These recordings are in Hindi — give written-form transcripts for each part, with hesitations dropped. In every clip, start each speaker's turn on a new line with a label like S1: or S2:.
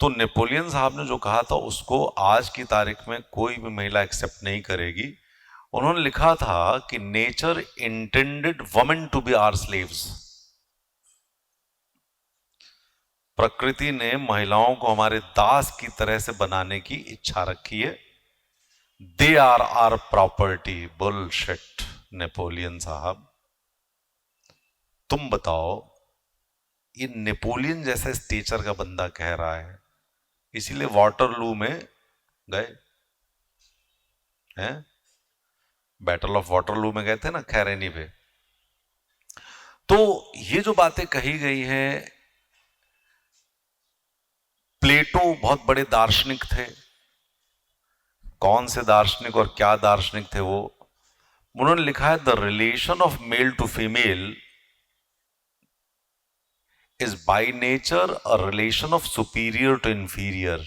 S1: तो नेपोलियन साहब ने जो कहा था उसको आज की तारीख में कोई भी महिला एक्सेप्ट नहीं करेगी। उन्होंने लिखा था कि nature intended women to be our slaves. प्रकृति ने महिलाओं को हमारे दास की तरह से बनाने की इच्छा रखी है। They are are property. Bullshit Napoleon साहब। तुम बताओ, ये नेपोलियन जैसा स्टेचर का बंदा कह रहा है, इसीलिए वाटरलू में गए हैं, बैटल ऑफ वाटरलू में गए थे ना, खैरेनी पे। तो ये जो बातें कही गई हैं, प्लेटो बहुत बड़े दार्शनिक थे। कौन से दार्शनिक और क्या दार्शनिक थे वो? उन्होंने लिखा है the relation of male to female is by nature a relation of superior to inferior.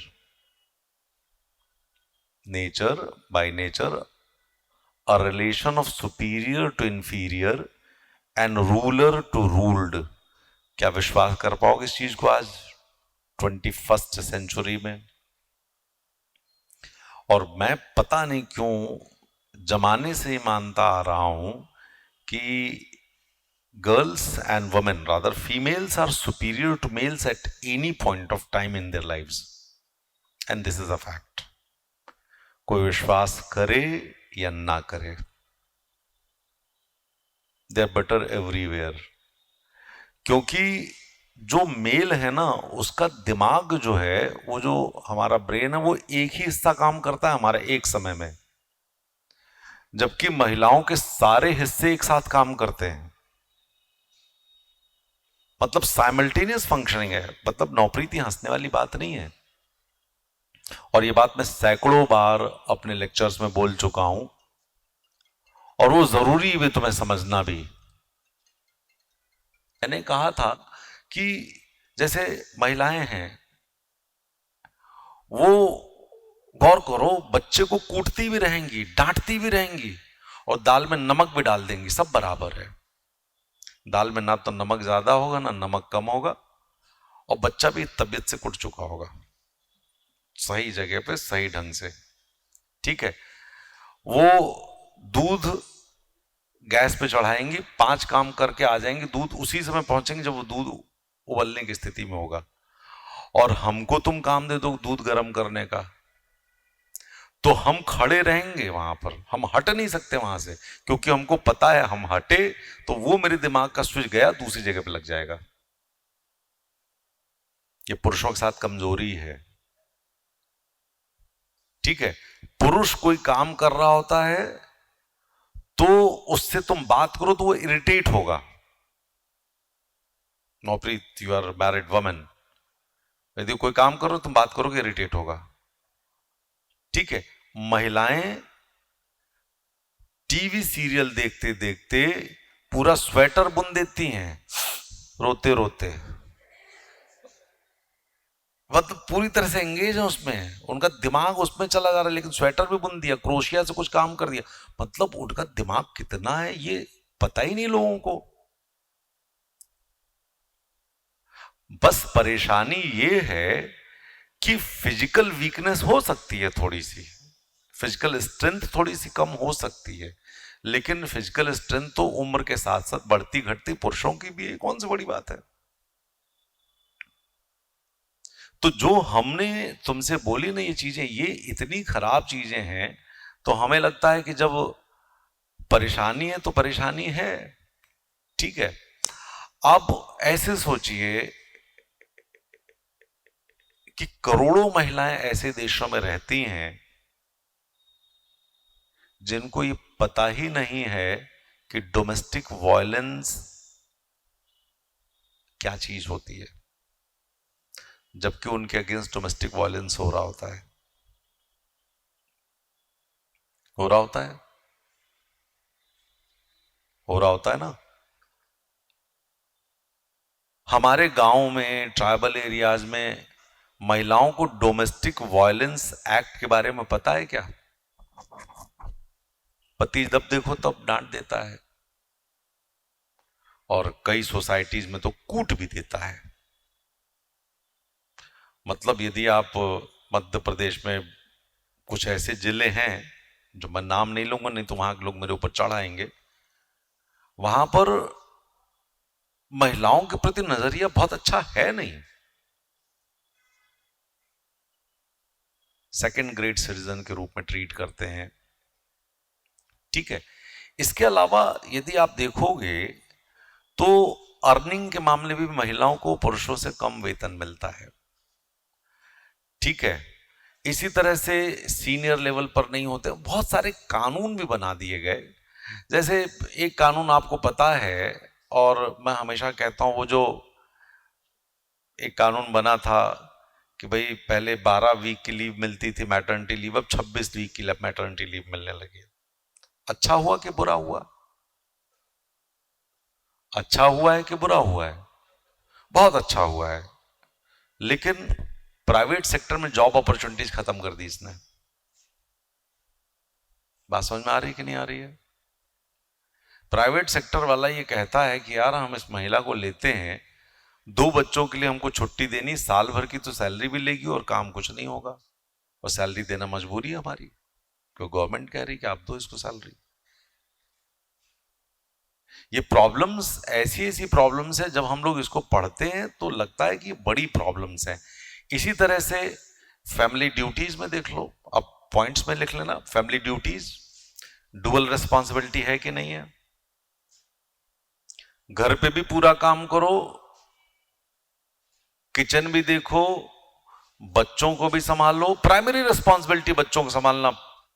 S1: Nature, by nature, a relation of superior to inferior and ruler to ruled. क्या विश्वास कर पाओगे इस चीज को आज 21st सेंचुरी में? और मैं पता नहीं क्यों जमाने से ही मानता आ रहा हूं कि girls and women, rather females, are superior to males at any point of time in their lives, and this is a fact. कोई विश्वास करे या ना करे, they are better everywhere. क्योंकि जो मेल है ना, उसका दिमाग जो है, वो जो हमारा ब्रेन है, वो एक ही हिस्सा काम करता है हमारा एक समय में, जबकि महिलाओं के सारे हिस्से एक साथ काम करते हैं। मतलब साइमल्टेनियस फंक्शनिंग है। मतलब नौप्रीति हंसने वाली बात नहीं है। और ये बात मैं सैकड़ों बार अपने लेक्चर्स में बोल चुका हूं, और वो जरूरी भी तुम्हें समझना भी। मैंने कहा था कि जैसे महिलाएं हैं, वो गौर करो, बच्चे को कूटती भी रहेंगी, डांटती भी रहेंगी, और दाल में नमक भी डाल देंगी, सब बराबर है। दाल में ना तो नमक ज्यादा होगा ना नमक कम होगा, और बच्चा भी तबीयत से कुट चुका होगा, सही जगह पे सही ढंग से। ठीक है, वो दूध गैस पे चढ़ाएंगी, 5 काम करके आ जाएंगे, दूध उसी समय पहुंचेंगे जब वो दूध उबलने की स्थिति में होगा। और हमको तुम काम दे दो दूध गर्म करने का, तो हम खड़े रहेंगे वहां पर, हम हट नहीं सकते वहां से, क्योंकि हमको पता है हम हटे तो वो मेरे दिमाग का स्विच गया दूसरी जगह पे लग जाएगा। ये पुरुषों के साथ कमजोरी है। ठीक है, पुरुष कोई काम कर रहा होता है तो उससे तुम बात करो तो वो इरिटेट होगा। नौप्रीत, यू आर मैरिड वुमन, यदि कोई काम करो तुम बात करोगे इरिटेट होगा। ठीक है, महिलाएं टीवी सीरियल देखते देखते पूरा स्वेटर बुन देती हैं रोते रोते, मतलब पूरी तरह से एंगेज है उसमें, उनका दिमाग उसमें चला जा रहा है, लेकिन स्वेटर भी बुन दिया, क्रोशिया से कुछ काम कर दिया। मतलब उनका दिमाग कितना है ये पता ही नहीं लोगों को। बस परेशानी ये है कि फिजिकल वीकनेस हो सकती है, थोड़ी सी फिजिकल स्ट्रेंथ थोड़ी सी कम हो सकती है, लेकिन फिजिकल स्ट्रेंथ तो उम्र के साथ साथ बढ़ती घटती पुरुषों की भी है, कौन सी बड़ी बात है। तो जो हमने तुमसे बोली ना ये चीजें, ये इतनी खराब चीजें हैं, तो हमें लगता है कि जब परेशानी है तो परेशानी है। ठीक है, अब ऐसे सोचिए कि करोड़ों महिलाएं ऐसे देशों में रहती हैं जिनको ये पता ही नहीं है कि डोमेस्टिक वायलेंस क्या चीज होती है, जबकि उनके अगेंस्ट डोमेस्टिक वायलेंस हो रहा होता है, हो रहा होता है, हो रहा होता है ना। हमारे गांव में, ट्राइबल एरियाज में महिलाओं को डोमेस्टिक वायलेंस एक्ट के बारे में पता है क्या? पति जब देखो तब डांट देता है, और कई सोसाइटीज में तो कूट भी देता है। मतलब यदि आप मध्य प्रदेश में कुछ ऐसे जिले हैं जो मैं नाम नहीं लूंगा, नहीं तो वहां के लोग मेरे ऊपर चढ़ आएंगे, वहां पर महिलाओं के प्रति नजरिया बहुत अच्छा है नहीं। सेकंड ग्रेड सिटीजन के रूप में ट्रीट करते हैं। ठीक है। इसके अलावा यदि आप देखोगे तो अर्निंग के मामले में भी महिलाओं को पुरुषों से कम वेतन मिलता है। ठीक है। इसी तरह से सीनियर लेवल पर नहीं होते, बहुत सारे कानून भी बना दिए गए। जैसे एक कानून आपको पता है, और मैं हमेशा कहता हूं, वो जो एक कानून बना था कि भाई पहले 12 वीक की लीव मिलती थी मैटरनिटी लीव, अब 26 वीक की मैटरनिटी लीव मिलने लगी। अच्छा हुआ कि बुरा हुआ? अच्छा हुआ है कि बुरा हुआ है? बहुत अच्छा हुआ है। लेकिन प्राइवेट सेक्टर में जॉब अपॉर्चुनिटीज खत्म कर दी इसने। बात समझ में आ रही कि नहीं आ रही है? प्राइवेट सेक्टर वाला ये कहता है कि यार हम इस महिला को लेते हैं, 2 बच्चों के लिए हमको छुट्टी देनी, साल भर की तो सैलरी भी लेगी और काम कुछ नहीं होगा, और सैलरी देना मजबूरी है हमारी, क्योंकि गवर्नमेंट कह रही कि आप दो इसको सैलरी। ये प्रॉब्लम्स, ऐसी ऐसी प्रॉब्लम्स है, जब हम लोग इसको पढ़ते हैं तो लगता है कि बड़ी प्रॉब्लम्स हैं। इसी तरह से फैमिली ड्यूटीज में देख लो, अब पॉइंट्स में लिख लेना। फैमिली ड्यूटीज, डुअल रिस्पॉन्सिबिलिटी है कि नहीं है? घर पे भी पूरा काम करो, किचन भी देखो, बच्चों को भी संभालो। प्राइमरी रिस्पॉन्सिबिलिटी बच्चों को संभालना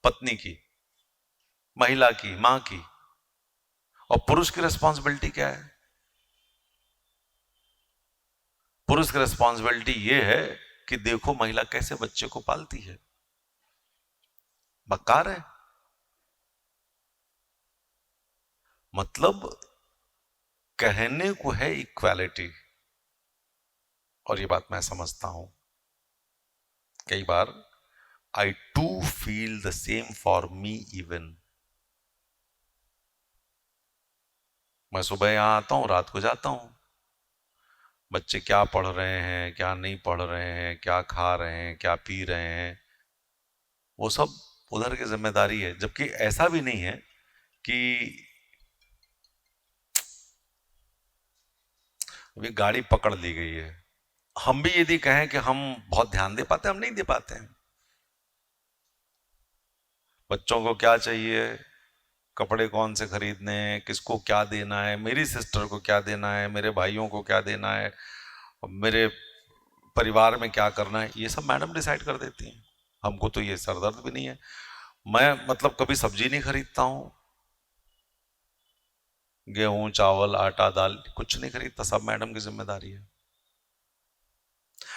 S1: पत्नी की, महिला की, मां की। और पुरुष की रिस्पॉन्सिबिलिटी क्या है? पुरुष की रिस्पॉन्सिबिलिटी ये है कि देखो महिला कैसे बच्चे को पालती है। बकार है। मतलब कहने को है इक्वालिटी, और ये बात मैं समझता हूं। कई बार I too feel the same for me even. मैं सुबह यहां आता हूं, रात को जाता हूं। बच्चे क्या पढ़ रहे हैं, क्या नहीं पढ़ रहे हैं, क्या खा रहे हैं, क्या पी रहे हैं, वो सब उधर की जिम्मेदारी है। जबकि ऐसा भी नहीं है कि अभी गाड़ी पकड़ ली गई है, हम भी यदि कहें कि हम बहुत ध्यान दे पाते हैं, हम नहीं दे पाते हैं। बच्चों को क्या चाहिए, कपड़े कौन से खरीदने हैं, किसको क्या देना है, मेरी सिस्टर को क्या देना है, मेरे भाइयों को क्या देना है, मेरे परिवार में क्या करना है, ये सब मैडम डिसाइड कर देती हैं। हमको तो ये सरदर्द भी नहीं है। मैं मतलब कभी सब्जी नहीं खरीदता हूं, गेहूं चावल आटा दाल कुछ नहीं खरीदता, सब मैडम की जिम्मेदारी है।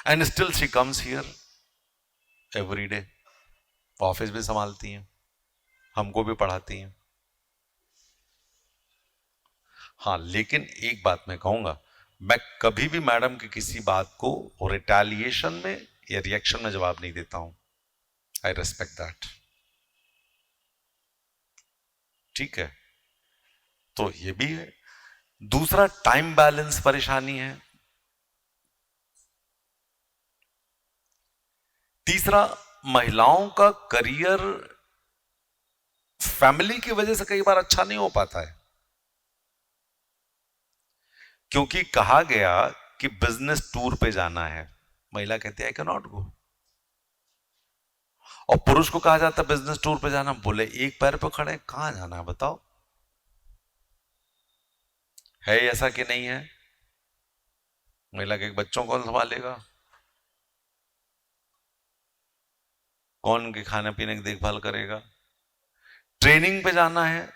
S1: And still she comes here every day. Office भी संभालती हैं, हमको भी पढ़ाती हैं। हाँ, लेकिन एक बात मैं कहूंगा, मैं कभी भी मैडम की किसी बात को रिटेलिएशन में या रिएक्शन में जवाब नहीं देता हूं। आई रेस्पेक्ट दैट। ठीक है। तो ये भी है। दूसरा, टाइम बैलेंस परेशानी है। तीसरा, महिलाओं का करियर फैमिली की वजह से कई बार अच्छा नहीं हो पाता है, क्योंकि कहा गया कि बिजनेस टूर पे जाना है, महिला कहती है आई कैन नॉट गो। और पुरुष को कहा जाता है बिजनेस टूर पे जाना, बोले एक पैर पे खड़े, कहां जाना है बताओ? है ऐसा कि नहीं है? महिला के बच्चों कौन संभालेगा, कौन उनके खाने पीने की देखभाल करेगा? ट्रेनिंग पे जाना है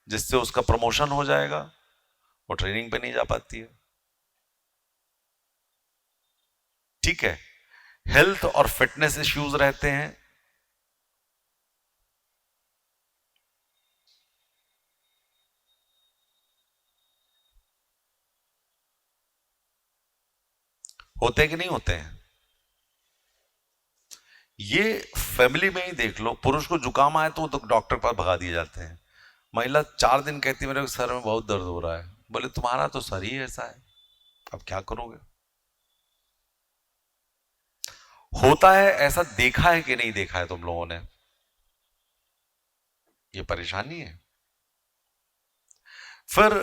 S1: जिससे उसका प्रमोशन हो जाएगा, वो ट्रेनिंग पे नहीं जा पाती है। ठीक है। हेल्थ और फिटनेस इश्यूज रहते हैं। होते हैं कि नहीं होते हैं? ये फैमिली में ही देख लो, पुरुष को जुकाम आए तो डॉक्टर पर भगा दिए जाते हैं, महिला 4 दिन कहती मेरे सर में बहुत दर्द हो रहा है, बोले तुम्हारा तो सर ही ऐसा है, अब क्या करोगे? होता है ऐसा, देखा है कि नहीं देखा है तुम लोगों ने? ये परेशानी है। फिर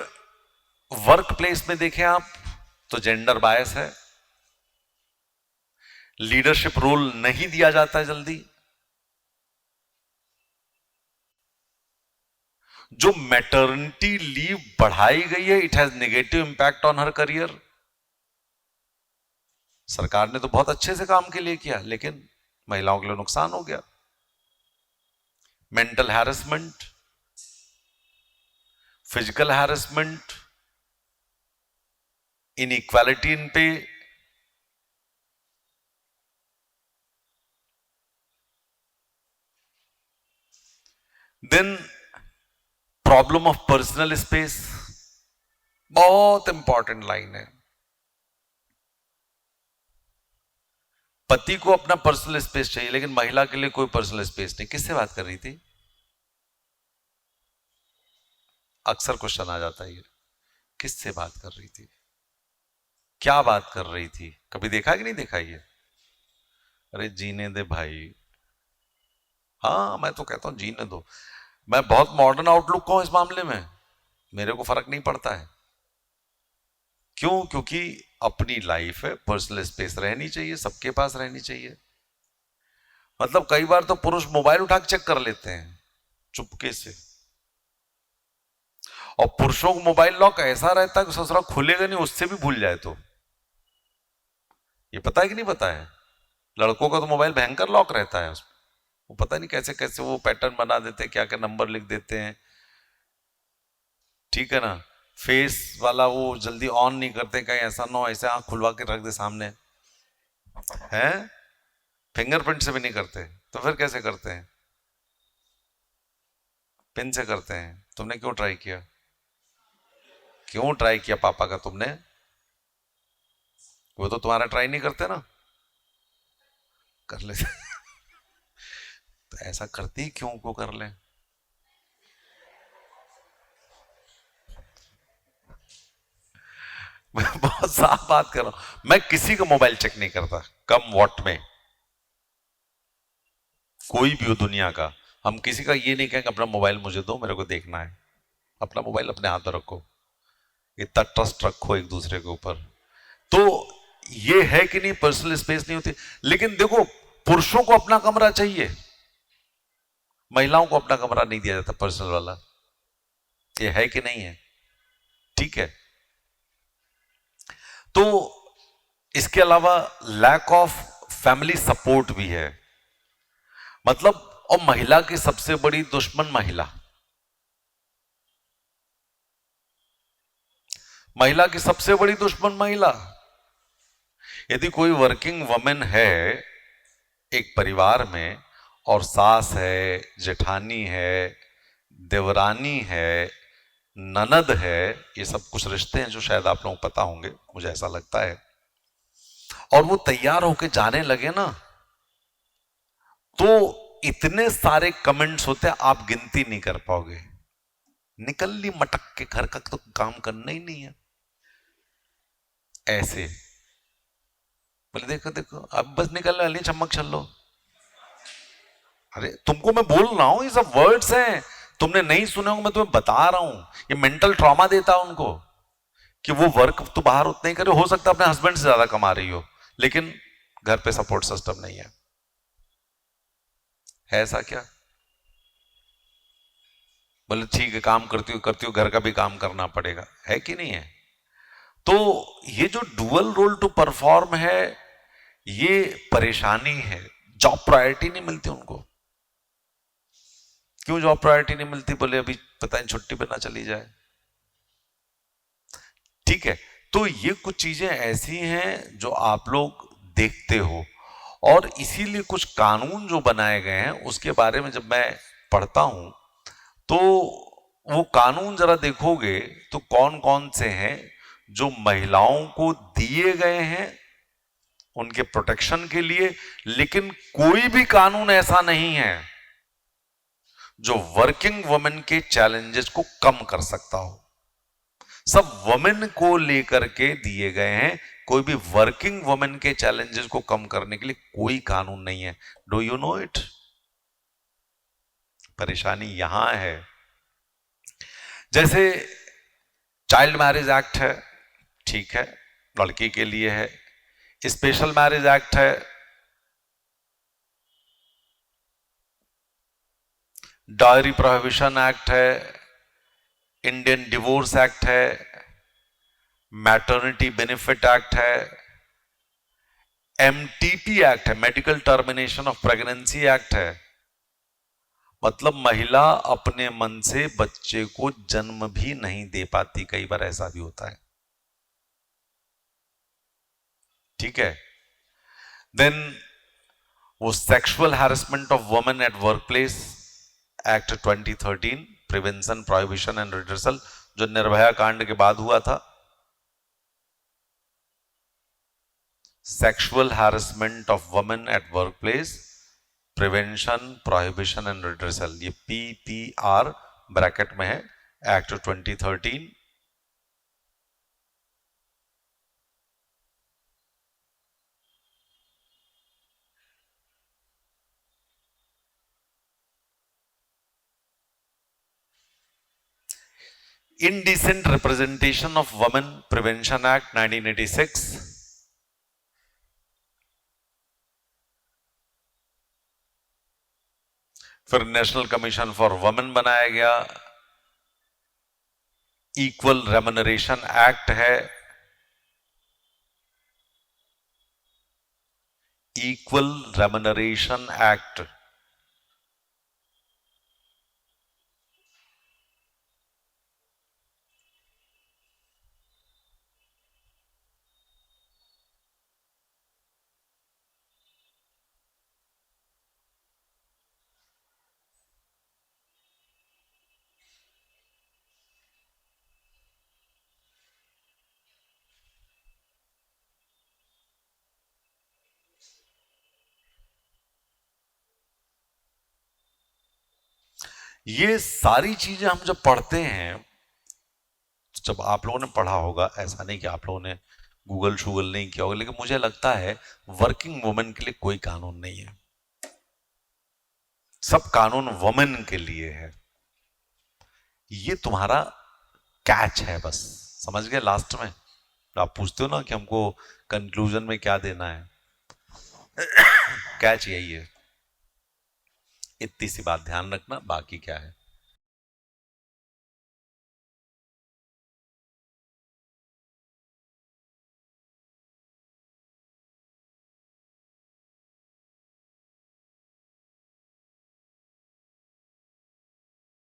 S1: वर्क प्लेस में देखें आप तो जेंडर बायस है, लीडरशिप रोल नहीं दिया जाता है जल्दी, जो मैटरनिटी लीव बढ़ाई गई है it has negative impact on her career. सरकार ने तो बहुत अच्छे से काम के लिए किया लेकिन महिलाओं के लिए नुकसान हो गया। Mental harassment, physical harassment, inequality in pay, then problem of personal space, बहुत इंपॉर्टेंट लाइन है। पति को अपना पर्सनल स्पेस चाहिए लेकिन महिला के लिए कोई पर्सनल स्पेस नहीं। किससे बात कर रही थी? अक्सर क्वेश्चन आ जाता है ये, किससे बात कर रही थी, क्या बात कर रही थी? कभी देखा कि नहीं देखा ये? अरे जीने दे भाई। हाँ मैं तो कहता हूं जीने दो। मैं बहुत मॉडर्न आउटलुक का हूं इस मामले में, मेरे को फर्क नहीं पड़ता है। क्यों? क्योंकि अपनी लाइफ है, पर्सनल स्पेस रहनी चाहिए, सबके पास रहनी चाहिए। मतलब कई बार तो पुरुष मोबाइल उठा के चेक कर लेते हैं चुपके से, और पुरुषों को मोबाइल लॉक ऐसा रहता है कि ससुरा खुलेगा नहीं, उससे भी भूल जाए तो। ये पता है कि नहीं पता है? लड़कों का तो मोबाइल भयंकर लॉक रहता है उसमें, वो पता नहीं कैसे कैसे वो पैटर्न बना देते हैं, क्या क्या नंबर लिख देते हैं, ठीक है ना। फेस वाला वो जल्दी ऑन नहीं करते, कहीं ऐसा ना हो ऐसे आंख खुलवा के रख दे सामने, है फिंगरप्रिंट से भी नहीं करते, तो फिर कैसे करते हैं? पिन से करते हैं। तुमने क्यों ट्राई किया? क्यों ट्राई किया पापा का तुमने? वो तो तुम्हारा ट्राई नहीं करते ना, कर ले तो ऐसा करती क्यों को कर ले? मैं बहुत साफ बात कर रहा हूं, मैं किसी का मोबाइल चेक नहीं करता, कम वॉट में, कोई भी हो दुनिया का। हम किसी का ये नहीं कहेंगे अपना मोबाइल मुझे दो, मेरे को देखना है। अपना मोबाइल अपने हाथ में रखो, इतना ट्रस्ट रखो एक दूसरे के ऊपर। तो ये है कि नहीं, पर्सनल स्पेस नहीं होती। लेकिन देखो, पुरुषों को अपना कमरा चाहिए, महिलाओं को अपना कमरा नहीं दिया जाता पर्सनल वाला। ये है कि नहीं है? ठीक है। तो इसके अलावा लैक ऑफ फैमिली सपोर्ट भी है। मतलब, और महिला की सबसे बड़ी दुश्मन महिला, महिला की सबसे बड़ी दुश्मन महिला। यदि कोई वर्किंग वुमेन है एक परिवार में, और सास है, जेठानी है, देवरानी है, ननद है, ये सब कुछ रिश्ते हैं जो शायद आप लोगों को पता होंगे, मुझे ऐसा लगता है, और वो तैयार होके जाने लगे ना, तो इतने सारे कमेंट्स होते हैं आप गिनती नहीं कर पाओगे। निकल ली मटक के, घर का तो काम करना ही नहीं है, ऐसे बोले देखो देखो अब बस निकलने वाली, चम्मक चल लो। अरे तुमको मैं बोल रहा हूं, ये सब वर्ड्स हैं, तुमने नहीं सुने होंगे, मैं तुम्हें बता रहा हूं। ये मेंटल ट्रॉमा देता है उनको कि वो वर्क तो बाहर उतना ही करे, हो सकता है अपने हस्बैंड से ज्यादा कमा रही हो, लेकिन घर पे सपोर्ट सिस्टम नहीं है ऐसा क्या? बोले ठीक है, काम करती हूँ, घर का भी काम करना पड़ेगा, है कि नहीं है? तो ये जो डुअल रोल टू परफॉर्म है, ये परेशानी है। जॉब प्रायोरिटी नहीं मिलती उनको। क्यों जॉब प्रायोरिटी नहीं मिलती? बोले अभी पता नहीं छुट्टी पे ना चली जाए। ठीक है, तो ये कुछ चीजें ऐसी हैं जो आप लोग देखते हो, और इसीलिए कुछ कानून जो बनाए गए हैं उसके बारे में जब मैं पढ़ता हूं, तो वो कानून जरा देखोगे तो कौन कौन से हैं जो महिलाओं को दिए गए हैं उनके प्रोटेक्शन के लिए। लेकिन कोई भी कानून ऐसा नहीं है जो वर्किंग वुमेन के चैलेंजेस को कम कर सकता हो। सब वुमेन को लेकर के दिए गए हैं, कोई भी वर्किंग वुमेन के चैलेंजेस को कम करने के लिए कोई कानून नहीं है। Do you know it? परेशानी यहां है। जैसे चाइल्ड मैरिज एक्ट है, ठीक है, लड़की के लिए है। स्पेशल मैरिज एक्ट है, डायरी प्रोहिबिशन एक्ट है, इंडियन डिवोर्स एक्ट है, मैटरनिटी बेनिफिट एक्ट है, एमटीपी एक्ट है, medical termination of pregnancy act है। मतलब महिला अपने मन से बच्चे को जन्म भी नहीं दे पाती, कई बार ऐसा भी होता है, ठीक है। देन वो sexual harassment of women at work place act 2013, prevention, prohibition and redressal, जो निर्भया कांड के बाद हुआ था। Sexual harassment of women at work place, prevention, prohibition and redressal, ये PPR ब्रैकेट में है, act 2013। Indecent representation of women prevention act 1986, फिर नेशनल कमीशन फॉर वुमेन बनाया गया। इक्वल रेम्युनरेशन एक्ट है, इक्वल रेम्युनरेशन एक्ट। ये सारी चीजें हम जब पढ़ते हैं, जब आप लोगों ने पढ़ा होगा, ऐसा नहीं कि आप लोगों ने गूगल शूगल नहीं किया होगा, लेकिन मुझे लगता है वर्किंग वुमेन के लिए कोई कानून नहीं है, सब कानून वुमेन के लिए है। ये तुम्हारा कैच है, बस समझ गए। लास्ट में आप पूछते हो ना कि हमको कंक्लूजन में क्या देना है, कैच यही है। इतनी सी बात ध्यान रखना, बाकी क्या है।